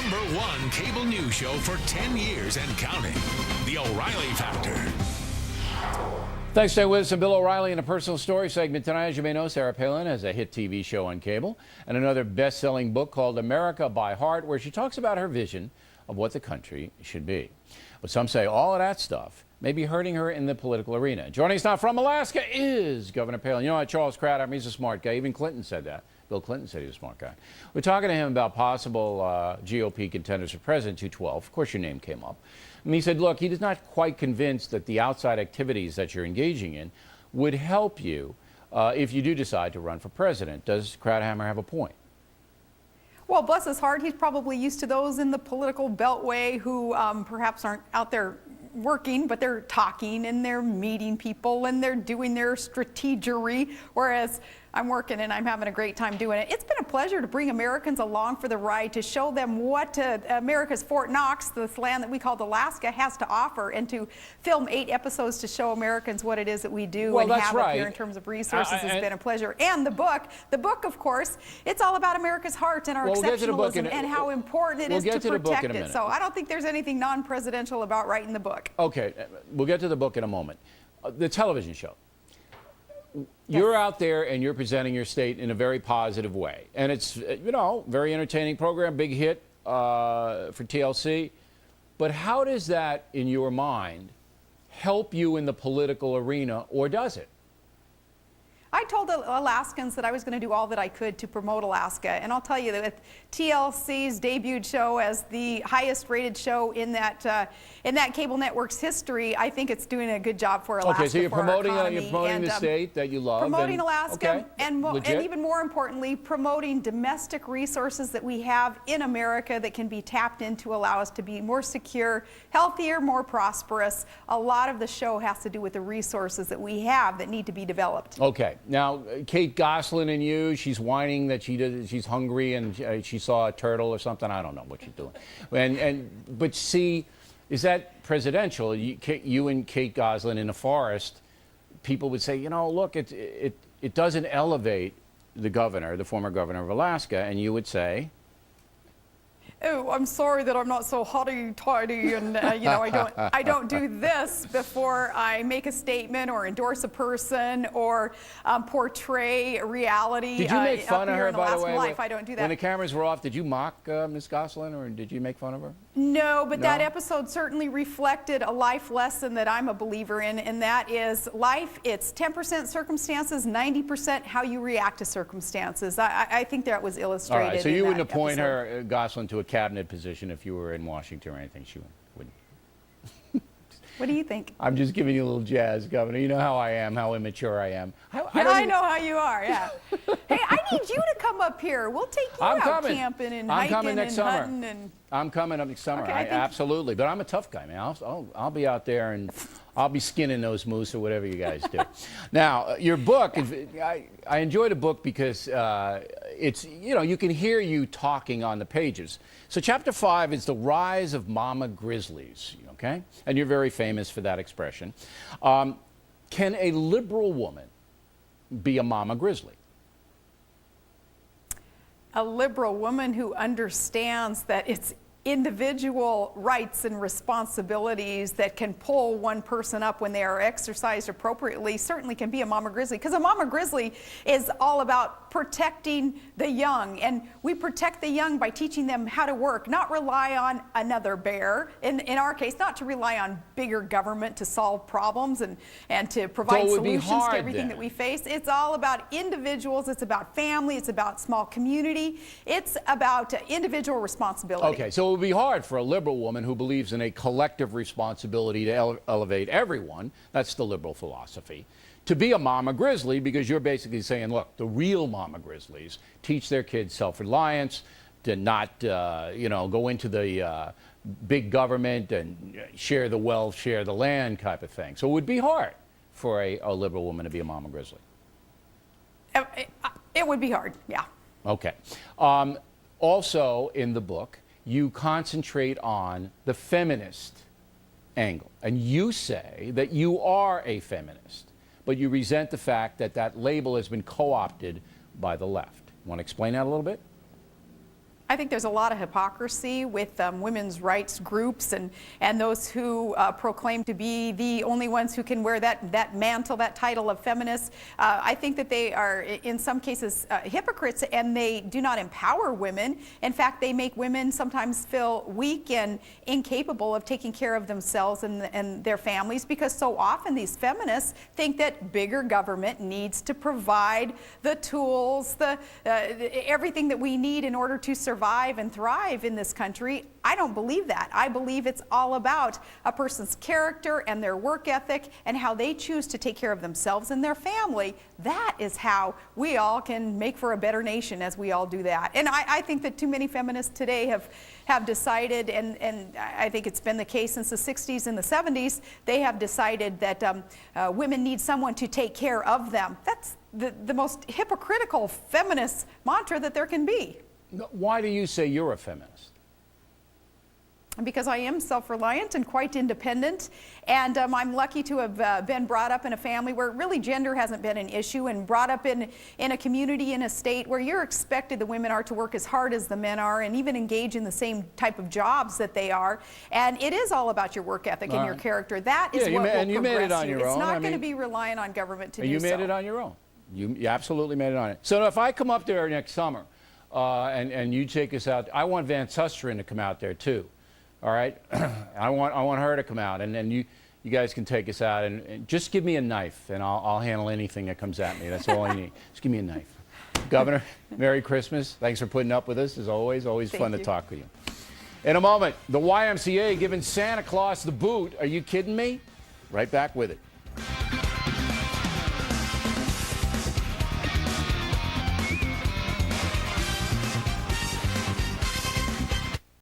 #1 cable news show for 10 years and counting. The O'Reilly Factor. Thanks for staying with us. Bill O'Reilly in a personal story segment tonight. As you may know, Sarah Palin has a hit TV show on cable and another best-selling book called America by Heart, where she talks about her vision of what the country should be. But some say all of that stuff may be hurting her in the political arena. Joining us now from Alaska is Governor Palin. You know what, Charles Craddock, he's a smart guy. Even Clinton said that. Bill Clinton said he was a smart guy. We're talking to him about possible GOP contenders for president 212. Of course, your name came up. And he said, look, he is not quite convinced that the outside activities that you're engaging in would help you if you do decide to run for president. Does Cradhammer have a point? Well, bless his heart, he's probably used to those in the political beltway who perhaps aren't out there working, but they're talking and they're meeting people and they're doing their strategery, whereas I'm working and I'm having a great time doing it. It's been a pleasure to bring Americans along for the ride, to show them what America's Fort Knox, this land that we called Alaska, has to offer, and to film 8 episodes to show Americans what it is that we do and have up here in terms of resources has been a pleasure. And the book, of course, it's all about America's heart and our exceptionalism and how important it is to protect it. So I don't think there's anything non-presidential about writing the book. Okay, we'll get to the book in a moment. The television show. You're out there and you're presenting your state in a very positive way. And it's, you know, very entertaining program, big hit for TLC. But how does that, in your mind, help you in the political arena, or does it? I told the Alaskans that I was going to do all that I could to promote Alaska, and I'll tell you that with TLC's debuted show as the highest rated show in that cable network's history, I think it's doing a good job for Alaska. Okay, so you're promoting the state that you love. Promoting Alaska, and even more importantly, promoting domestic resources that we have in America that can be tapped in to allow us to be more secure, healthier, more prosperous. A lot of the show has to do with the resources that we have that need to be developed. Okay. Now, Kate Gosselin and you, she's whining that she's hungry and she saw a turtle or something. I don't know what she's doing. But see, is that presidential? You and Kate Gosselin in a forest, people would say, you know, look, it doesn't elevate the governor, the former governor of Alaska, and you would say, oh, I'm sorry that I'm not so hotty-toddy, and you know, I don't do this before I make a statement or endorse a person or portray a reality. Did you make fun of her, by the way? Life, I don't do that. When the cameras were off, did you mock Ms. Gosselin, or did you make fun of her? No, but that episode certainly reflected a life lesson that I'm a believer in, and that is life, it's 10% circumstances, 90% how you react to circumstances. I think that was illustrated. All right, so you wouldn't appoint her, Gosselin, to a cabinet position if you were in Washington or anything? She wouldn't. What do you think? I'm just giving you a little jazz, Governor. You know how I am, how immature I am. I know how you are, yeah. Hey, I need you to come up here. We'll take you out camping and hiking and hunting. And I'm coming up next summer. Okay, absolutely. But I'm a tough guy, man. I'll be out there and I'll be skinning those moose or whatever you guys do. Now, your book, I enjoy the book because it's, you know, you can hear you talking on the pages. So chapter 5 is the rise of mama grizzlies, okay? And you're very famous for that expression. Can a liberal woman be a mama grizzly? A liberal woman who understands that it's individual rights and responsibilities that can pull one person up when they are exercised appropriately certainly can be a mama grizzly, because a mama grizzly is all about protecting the young, and we protect the young by teaching them how to work, not rely on another bear, in our case, not to rely on bigger government to solve problems and to provide solutions to everything that we face. It's all about individuals, it's about family, it's about small community, it's about individual responsibility. Okay, so it would be hard for a liberal woman who believes in a collective responsibility to elevate everyone, that's the liberal philosophy, to be a mama grizzly, because you're basically saying, look, the real mama grizzlies teach their kids self-reliance, to not, you know, go into the big government and share the wealth, share the land type of thing. So it would be hard for a liberal woman to be a mama grizzly. It would be hard, yeah. Okay. Also in the book, you concentrate on the feminist angle. And you say that you are a feminist, but you resent the fact that that label has been co-opted by the left. Want to explain that a little bit? I think there's a lot of hypocrisy with women's rights groups and those who proclaim to be the only ones who can wear that mantle, that title of feminist. I think that they are, in some cases, hypocrites, and they do not empower women. In fact, they make women sometimes feel weak and incapable of taking care of themselves and their families, because so often these feminists think that bigger government needs to provide the tools, everything that we need in order to survive and thrive in this country. I don't believe that. I believe it's all about a person's character and their work ethic and how they choose to take care of themselves and their family. That is how we all can make for a better nation, as we all do that. And I think that too many feminists today have decided, and I think it's been the case since the 60s and the 70s, they have decided that women need someone to take care of them. That's the most hypocritical feminist mantra that there can be. Why do you say you're a feminist? Because I am self-reliant and quite independent, and I'm lucky to have been brought up in a family where really gender hasn't been an issue, and brought up in a community, in a state where you're expected, the women are, to work as hard as the men are and even engage in the same type of jobs that they are. And it is all about your work ethic and your character. That is what will progress you. Made it on your own. It's not going to be reliant on government to do so. You made it on your own. You absolutely made it on it. So if I come up there next summer and you take us out, I want Van Susteren to come out there too. All right, I want her to come out, and then you guys can take us out, and just give me a knife, and I'll handle anything that comes at me. That's all I need. Just give me a knife. Governor, Merry Christmas. Thanks for putting up with us, as always. Always fun to talk with you. In a moment, the YMCA giving Santa Claus the boot. Are you kidding me? Right back with it.